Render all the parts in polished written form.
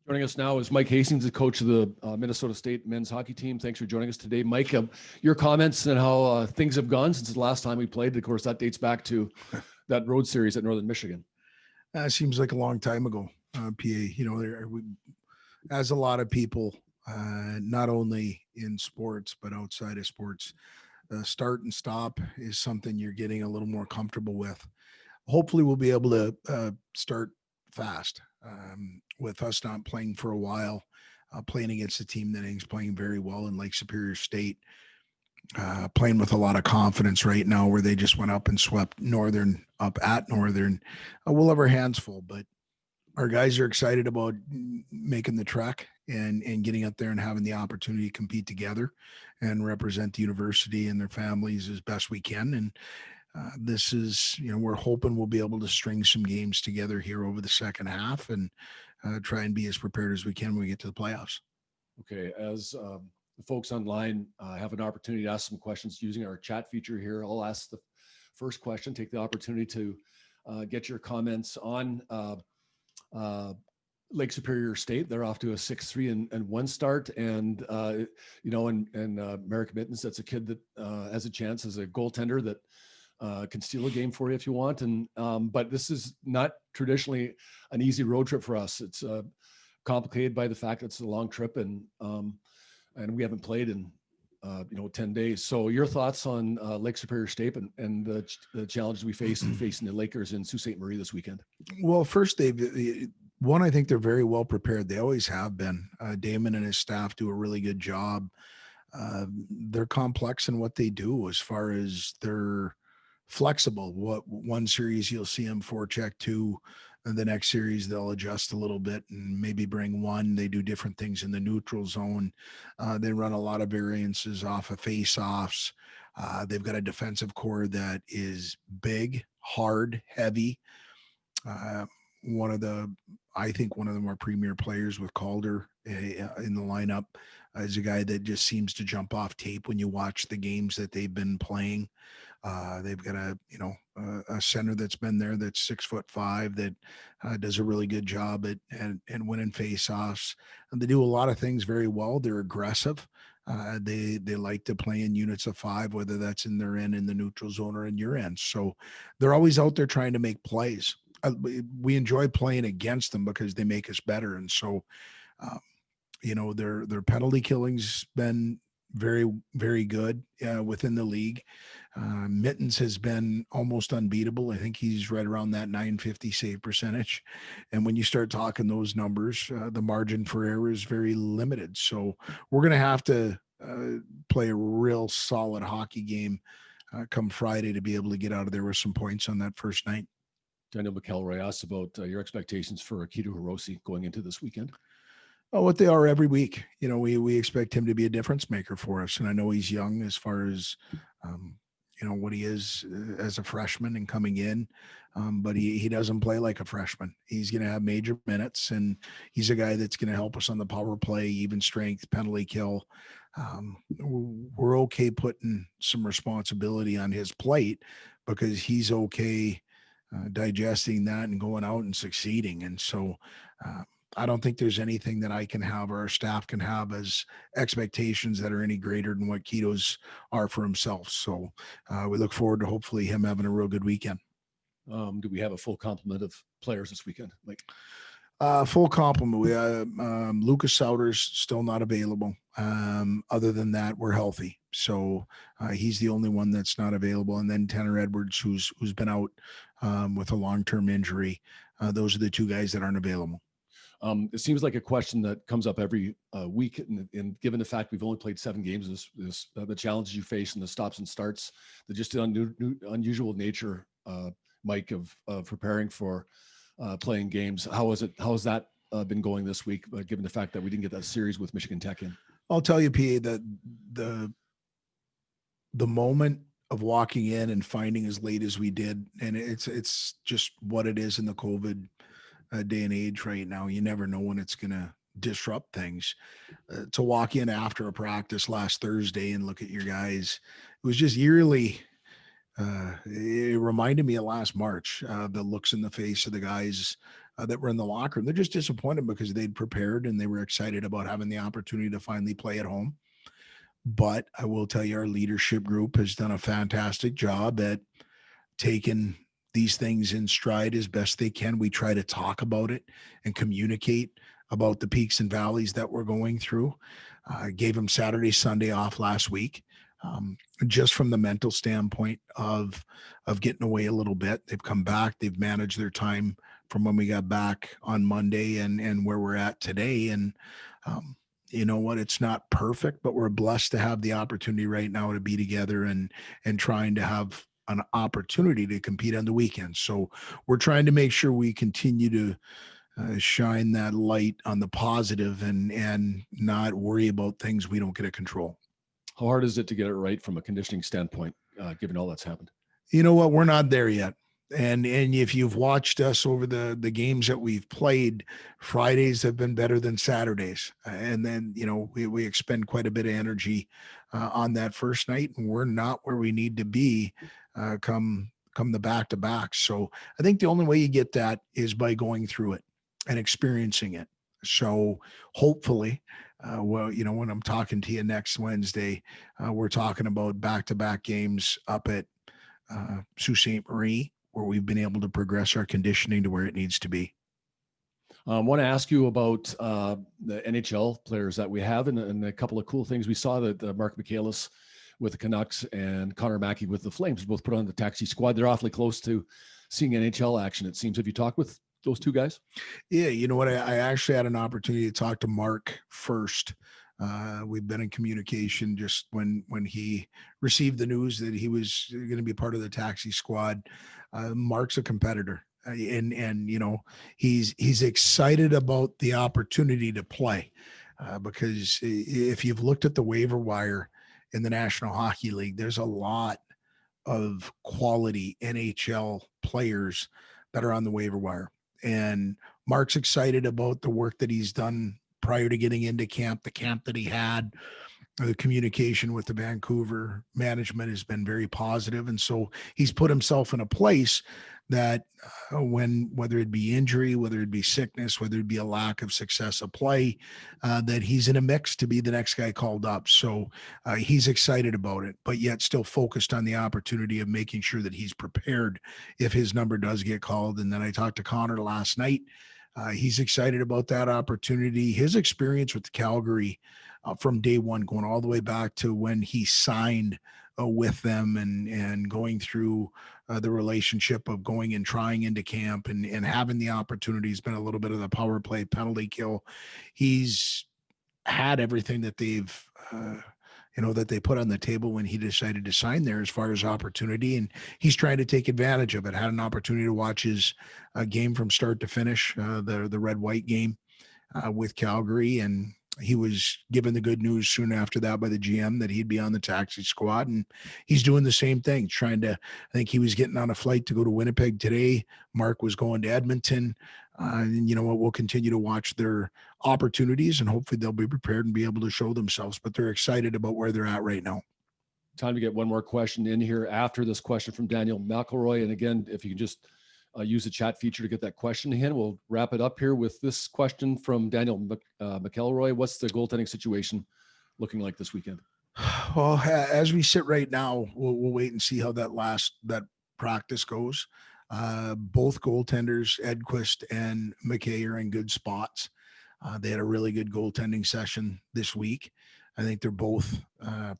Joining us now is Mike Hastings, the coach of the Minnesota State men's hockey team. Thanks for joining us today. Mike, your comments and how things have gone since the last time we played. Of course, that dates back to that road series at Northern Michigan. Seems like a long time ago, PA. As a lot of people, not only in sports, but outside of sports, start and stop is something you're getting a little more comfortable with. Hopefully we'll be able to start fast. With us not playing for a while, playing against a team that is playing very well in Lake Superior State, playing with a lot of confidence right now where they just went up and swept Northern up at Northern. We'll have our hands full, but our guys are excited about making the trek and getting up there and having the opportunity to compete together and represent the university and their families as best we can. And this is, we're hoping we'll be able to string some games together here over the second half and try and be as prepared as we can when we get to the playoffs. Okay. As the folks online have an opportunity to ask some questions using our chat feature here, I'll ask the first question, take the opportunity to get your comments on Lake Superior State. They're off to a 6-3 and 1 start. And, Merrick Mittens, that's a kid that has a chance as a goaltender that can steal a game for you if you want. And but this is not traditionally an easy road trip for us. It's complicated by the fact that it's a long trip and we haven't played in 10 days. So your thoughts on Lake Superior State and the challenges we face in facing the Lakers in Sault Ste. Marie this weekend? Well, first, I think they're very well prepared. They always have been. Damon and his staff do a really good job. They're complex in what they do as far as they're flexible. What one series you'll see them forecheck 2, and the next series they'll adjust a little bit and maybe bring 1. They do different things in the neutral zone. They run a lot of variances off of face-offs. They've got a defensive core that is big, hard, heavy. One of the more premier players with Calder in the lineup is a guy that just seems to jump off tape when you watch the games that they've been playing. They've got a center that's been there that's 6'5" that does a really good job at winning faceoffs. And they do a lot of things very well. They're aggressive. They like to play in units of 5, whether that's in their end in the neutral zone or in your end. So they're always out there trying to make plays. We enjoy playing against them because they make us better. And so, their penalty killing's been very, very good within the league. Mittens has been almost unbeatable. I think he's right around that .950 save percentage. And when you start talking those numbers, the margin for error is very limited. So we're going to have to play a real solid hockey game come Friday to be able to get out of there with some points on that first night. Daniel McElroy asked about your expectations for Akito Hirose going into this weekend. Oh, what they are every week. We expect him to be a difference maker for us. And I know he's young as far as, what he is as a freshman and coming in. But he doesn't play like a freshman. He's going to have major minutes, and he's a guy that's going to help us on the power play, even strength, penalty kill. We're okay putting some responsibility on his plate because he's okay digesting that and going out and succeeding. And so, I don't think there's anything that I can have or our staff can have as expectations that are any greater than what Keto's are for himself. So we look forward to hopefully him having a real good weekend. Do we have a full complement of players this weekend? Full complement. We Lucas Souders still not available. Other than that, we're healthy. So he's the only one that's not available. And then Tanner Edwards, who's been out with a long-term injury. Those are the 2 guys that aren't available. It seems like a question that comes up every week, and given the fact we've only played 7 games, the challenges you face and the stops and starts, the just unusual nature, Mike, of preparing for playing games. How has that been going this week, given the fact that we didn't get that series with Michigan Tech in? I'll tell you, PA, that the moment of walking in and finding as late as we did, and it's just what it is in the COVID day and age right now. You never know when it's going to disrupt things. To walk in after a practice last Thursday and look at your guys, it was just eerily It reminded me of last March, the looks in the face of the guys that were in the locker room. They're just disappointed because they'd prepared and they were excited about having the opportunity to finally play at home. But I will tell you, our leadership group has done a fantastic job at taking these things in stride as best they can. We try to talk about it and communicate about the peaks and valleys that we're going through. I gave them Saturday, Sunday off last week, um, just from the mental standpoint of getting away a little bit. They've come back. They've managed their time from when we got back on Monday and where we're at today. And um, you know what? It's not perfect, but we're blessed to have the opportunity right now to be together and trying to have an opportunity to compete on the weekend. So we're trying to make sure we continue to shine that light on the positive and not worry about things we don't get to control. How hard is it to get it right from a conditioning standpoint, given all that's happened? You know what? We're not there yet. And if you've watched us over the games that we've played, Fridays have been better than Saturdays. And then, we expend quite a bit of energy on that first night, and we're not where we need to be come the back to back. So I think the only way you get that is by going through it and experiencing it. So hopefully, when I'm talking to you next Wednesday, we're talking about back-to-back games up at Sault Ste. Marie, where we've been able to progress our conditioning to where it needs to be. I want to ask you about the NHL players that we have and a couple of cool things. We saw that Mark Michaelis with the Canucks and Connor Mackey with the Flames both put on the taxi squad. They're awfully close to seeing NHL action, it seems. Have you talked with those two guys? Yeah, you know what? I actually had an opportunity to talk to Mark first. We've been in communication just when he received the news that he was going to be part of the taxi squad. Mark's a competitor, and he's excited about the opportunity to play because if you've looked at the waiver wire in the National Hockey League, there's a lot of quality NHL players that are on the waiver wire. And Mark's excited about the work that he's done prior to getting into camp, the camp that he had. The communication with the Vancouver management has been very positive. And so he's put himself in a place that whether it be injury, whether it be sickness, whether it be a lack of success of play, that he's in a mix to be the next guy called up. So he's excited about it, but yet still focused on the opportunity of making sure that he's prepared if his number does get called. And then I talked to Connor last night. He's excited about that opportunity. His experience with Calgary from day one, going all the way back to when he signed with them and going through the relationship of going and trying into camp and having the opportunity. Has been a little bit of the power play penalty kill. He's had everything that that they put on the table when he decided to sign there as far as opportunity. And he's trying to take advantage of it. Had an opportunity to watch his game from start to finish, the red-white game with Calgary. And he was given the good news soon after that by the GM that he'd be on the taxi squad. And he's doing the same thing, I think he was getting on a flight to go to Winnipeg today. Mark was going to Edmonton. And you know what, we'll continue to watch their opportunities and hopefully they'll be prepared and be able to show themselves, but they're excited about where they're at right now. Time to get one more question in here after this question from Daniel McElroy. And again, if you can just use the chat feature to get that question in, we'll wrap it up here with this question from Daniel McElroy. What's the goaltending situation looking like this weekend? Well, as we sit right now, we'll wait and see how that practice goes. Both goaltenders, Edquist and McKay, are in good spots. They had a really good goaltending session this week. I think they're both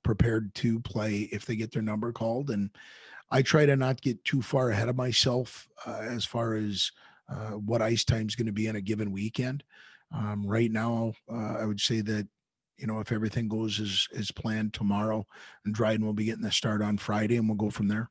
prepared to play if they get their number called. And I try to not get too far ahead of myself as far as what ice time is going to be in a given weekend. Right now, I would say that, if everything goes as planned tomorrow, and Dryden will be getting the start on Friday, and we'll go from there.